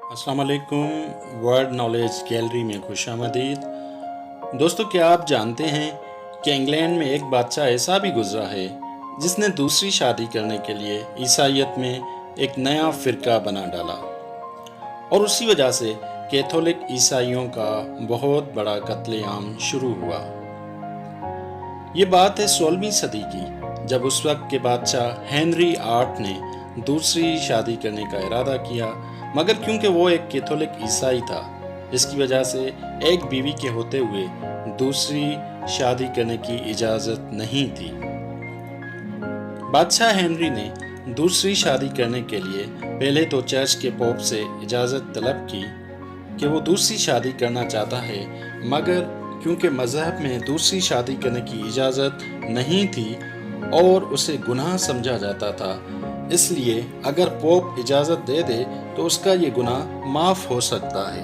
अस्सलाम वालेकुम। World knowledge gallery में खुश आमदीद। दोस्तों, क्या आप जानते हैं कि इंग्लैंड में एक बादशाह ऐसा भी गुजरा है जिसने दूसरी शादी करने के लिए ईसाईयत में एक नया फ़िरका बना डाला और उसी वजह से कैथोलिक ईसाइयों का बहुत बड़ा कत्लेआम शुरू हुआ। ये बात है 16वीं सदी की, जब उस वक्त के बादशाह हेनरी आठ ने दूसरी शादी करने का इरादा किया, मगर क्योंकि वो एक कैथोलिक ईसाई था, इसकी वजह से एक बीवी के होते हुए दूसरी शादी करने की इजाज़त नहीं थी। बादशाह हेनरी ने दूसरी शादी करने के लिए पहले तो चर्च के पोप से इजाज़त तलब की कि वो दूसरी शादी करना चाहता है, मगर क्योंकि मज़हब में दूसरी शादी करने की इजाज़त नहीं थी और उसे गुनाह समझा जाता था, इसलिए अगर पोप इजाज़त दे दे तो उसका ये गुनाह माफ़ हो सकता है।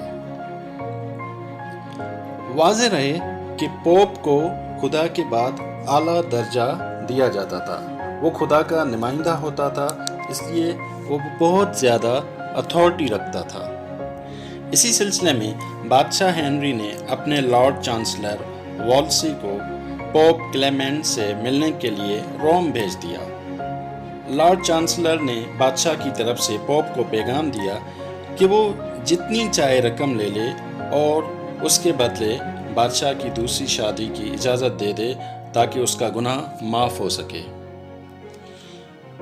वाज़ेह रहे कि पोप को खुदा के बाद आला दर्जा दिया जाता था, वो खुदा का नुमाइंदा होता था, इसलिए वो बहुत ज़्यादा अथॉरिटी रखता था। इसी सिलसिले में बादशाह हेनरी ने अपने लॉर्ड चांसलर वॉल्सी को पोप क्लेमेंट से मिलने के लिए रोम भेज दिया। लॉर्ड चांसलर ने बादशाह की तरफ से पोप को पैगाम दिया कि वो जितनी चाहे रकम ले ले और उसके बदले बादशाह की दूसरी शादी की इजाज़त दे दे ताकि उसका गुनाह माफ़ हो सके।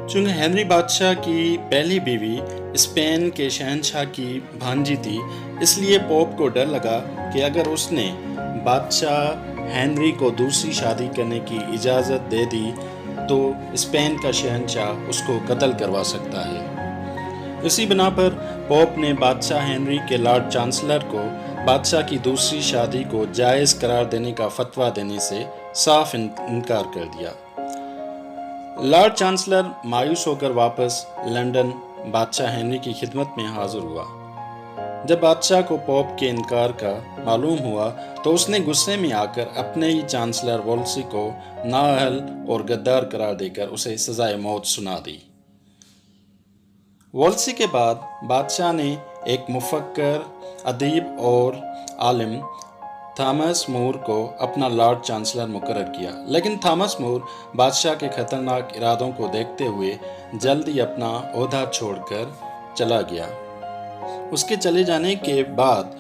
चूँकि हेनरी बादशाह की पहली बीवी स्पेन के शहंशाह की भांजी थी, इसलिए पोप को डर लगा कि अगर उसने बादशाह हेनरी को दूसरी शादी करने की इजाज़त दे दी तो स्पेन का शहंशाह उसको कत्ल करवा सकता है। इसी बिना पर पोप ने बादशाह हेनरी के लॉर्ड चांसलर को बादशाह की दूसरी शादी को जायज़ करार देने का फतवा देने से साफ इनकार कर दिया। लॉर्ड चांसलर मायूस होकर वापस लंदन बादशाह हेनरी की खिदमत में हाजिर हुआ। जब बादशाह को पोप के इनकार का मालूम हुआ तो उसने गुस्से में आकर अपने ही चांसलर वॉल्सी को नाअहल और गद्दार करार देकर उसे सजाए मौत सुना दी। वॉल्सी के बाद बादशाह ने एक मुफक्कर, अदीब और आलिम थॉमस मूर को अपना लॉर्ड चांसलर मुकर्रर किया, लेकिन थॉमस मूर बादशाह के खतरनाक इरादों को देखते हुए जल्द ही अपना ओहदा छोड़कर चला गया। उसके चले जाने के बाद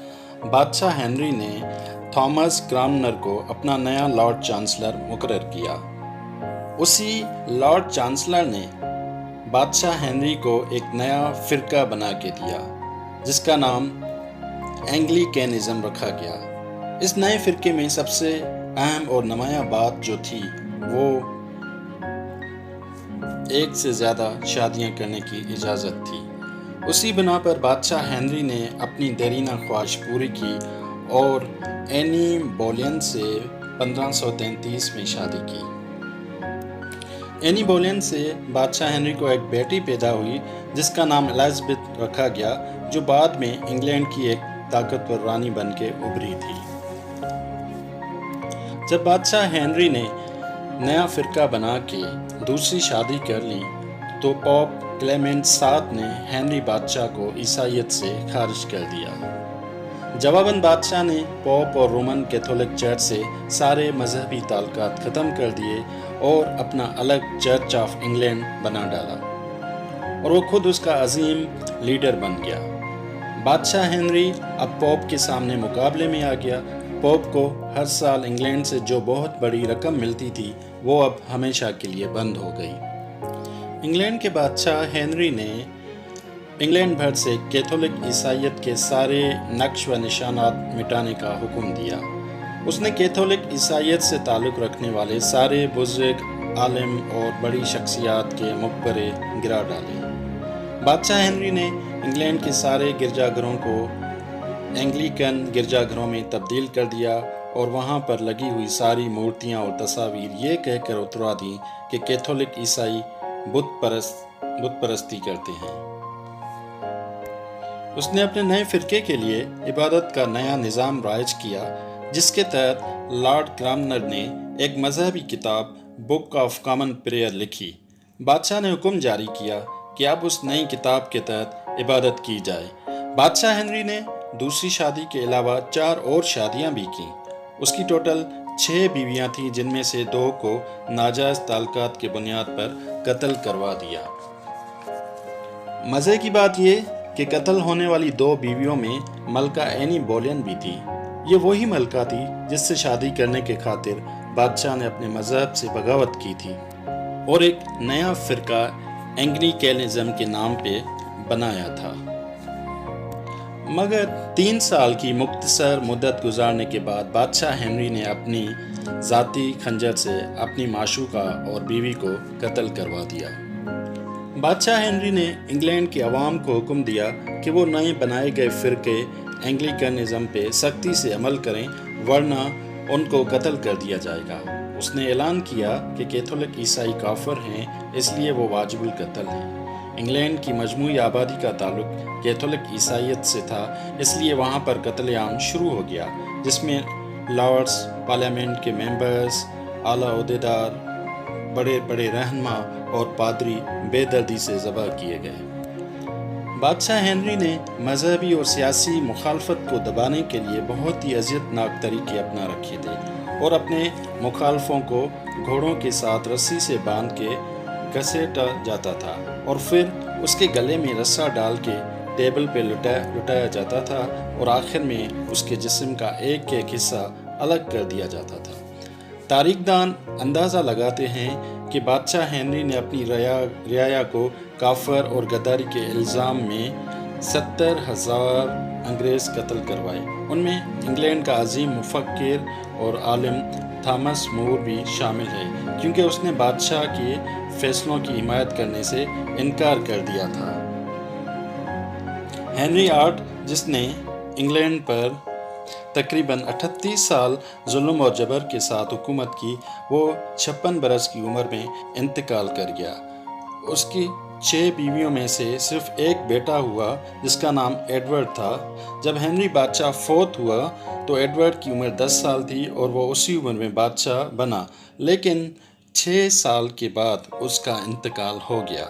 बादशाह हेनरी ने थॉमस क्रामनर को अपना नया लॉर्ड चांसलर मुकर्रर किया। उसी लॉर्ड चांसलर ने बादशाह हेनरी को एक नया फ़िरका बना के दिया, जिसका नाम एंग्लिकनिज़्म रखा गया। इस नए फ़िरके में सबसे अहम और नुमायां बात जो थी वो एक से ज़्यादा शादियां करने की इजाज़त थी। उसी बिना पर बादशाह हेनरी ने अपनी देरीना ख्वाहिश पूरी की और एनी बोलेन से 1533 में शादी की। एनी बोलेन से बादशाह हेनरी को एक बेटी पैदा हुई जिसका नाम एलिज़ाबेथ रखा गया, जो बाद में इंग्लैंड की एक ताकतवर रानी बन के उभरी थी। जब बादशाह हेनरी ने नया फ़िरका बना के दूसरी शादी कर ली तो पोप क्लेमेंट सात ने हेनरी बादशाह को ईसाईयत से खारिज कर दिया। जवाबन बादशाह ने पोप और रोमन कैथोलिक चर्च से सारे मजहबी ताल्लुकात ख़त्म कर दिए और अपना अलग चर्च ऑफ इंग्लैंड बना डाला और वो खुद उसका अजीम लीडर बन गया। बादशाह हेनरी अब पोप के सामने मुकाबले में आ गया। पोप को हर साल इंग्लैंड से जो बहुत बड़ी रकम मिलती थी वो अब हमेशा के लिए बंद हो गई। इंग्लैंड के बादशाह हेनरी ने इंग्लैंड भर से कैथोलिक ईसाईयत के सारे नक्श व निशानात मिटाने का हुक्म दिया। उसने कैथोलिक ईसाईयत से ताल्लुक़ रखने वाले सारे बुज़ुर्ग, आलिम और बड़ी शख्सियात के मकबरे गिरा डाले। बादशाह हेनरी ने इंग्लैंड के सारे गिरजाघरों को एंग्लिकन गिरजाघरों में तब्दील कर दिया और वहाँ पर लगी हुई सारी मूर्तियाँ और तस्वीर ये कहकर उतरवा दी कि कैथोलिक ईसाई बुत परस्ती करते हैं। उसने अपने नए फ़िरके के लिए इबादत का नया निज़ाम राइज किया, जिसके तहत लॉर्ड क्रामनर ने एक मजहबी किताब बुक ऑफ कॉमन प्रेयर लिखी। बादशाह ने हुक्म जारी किया कि अब उस नई किताब के तहत इबादत की जाए। بادشاہ ہنری نے دوسری شادی کے علاوہ 4 اور شادیاں بھی کی۔ اس کی ٹوٹل 6 بیویاں تھیں، جن میں سے 2 کو ناجائز تعلقات کی بنیاد پر قتل کروا دیا۔ مزے کی بات یہ کہ قتل ہونے والی 2 بیویوں میں ملکہ اینی بولین بھی تھی۔ یہ وہی ملکہ تھی جس سے شادی کرنے کے خاطر بادشاہ نے اپنے مذہب سے بغاوت کی تھی اور ایک نیا فرقہ اینگلیکینزم کے نام پہ بنایا تھا۔ مگر 3 سال کی مختصر مدت گزارنے کے بعد بادشاہ ہنری نے اپنی ذاتی خنجر سے اپنی معشوقہ اور بیوی کو قتل کروا دیا۔ بادشاہ ہنری نے انگلینڈ کے عوام کو حکم دیا کہ وہ نئے بنائے گئے فرقے اینگلیکنزم پہ سختی سے عمل کریں، ورنہ ان کو قتل کر دیا جائے گا۔ اس نے اعلان کیا کہ کیتھولک عیسائی کافر ہیں، اس لیے وہ واجب القتل ہیں۔ انگلینڈ کی مجموعی آبادی کا تعلق کیتھولک عیسائیت سے تھا، اس لیے وہاں پر قتل عام شروع ہو گیا، جس میں لارڈز، پارلیمنٹ کے ممبرز، اعلیٰ عہدیدار، بڑے بڑے رہنما اور پادری بے دردی سے ذبح کیے گئے۔ بادشاہ ہنری نے مذہبی اور سیاسی مخالفت کو دبانے کے لیے بہت ہی اذیت ناک طریقے اپنا رکھے تھے اور اپنے مخالفوں کو گھوڑوں کے ساتھ رسی سے باندھ کے گھسیٹا جاتا تھا اور پھر اس کے گلے میں رسا ڈال کے ٹیبل پہ لٹایا جاتا تھا اور آخر میں اس کے جسم کا ایک ایک حصہ الگ کر دیا جاتا تھا۔ تاریخ دان اندازہ لگاتے ہیں کہ بادشاہ ہنری نے اپنی رعایا کو کافر اور غداری کے الزام میں 70,000 انگریز قتل کروائے۔ ان میں انگلینڈ کا عظیم مفکر اور عالم تھامس مور بھی شامل ہے، کیونکہ اس نے بادشاہ کے فیصلوں کی حمایت کرنے سے انکار کر دیا تھا۔ ہنری VIII، جس نے انگلینڈ پر تقریباً 38 سال ظلم اور جبر کے ساتھ حکومت کی، وہ 56 برس کی عمر میں انتقال کر گیا۔ اس کی 6 بیویوں میں سے صرف ایک بیٹا ہوا جس کا نام ایڈورڈ تھا۔ جب ہنری بادشاہ فوت ہوا تو ایڈورڈ کی عمر 10 سال تھی اور وہ اسی عمر میں بادشاہ بنا، لیکن 6 سال کے بعد اس کا انتقال ہو گیا۔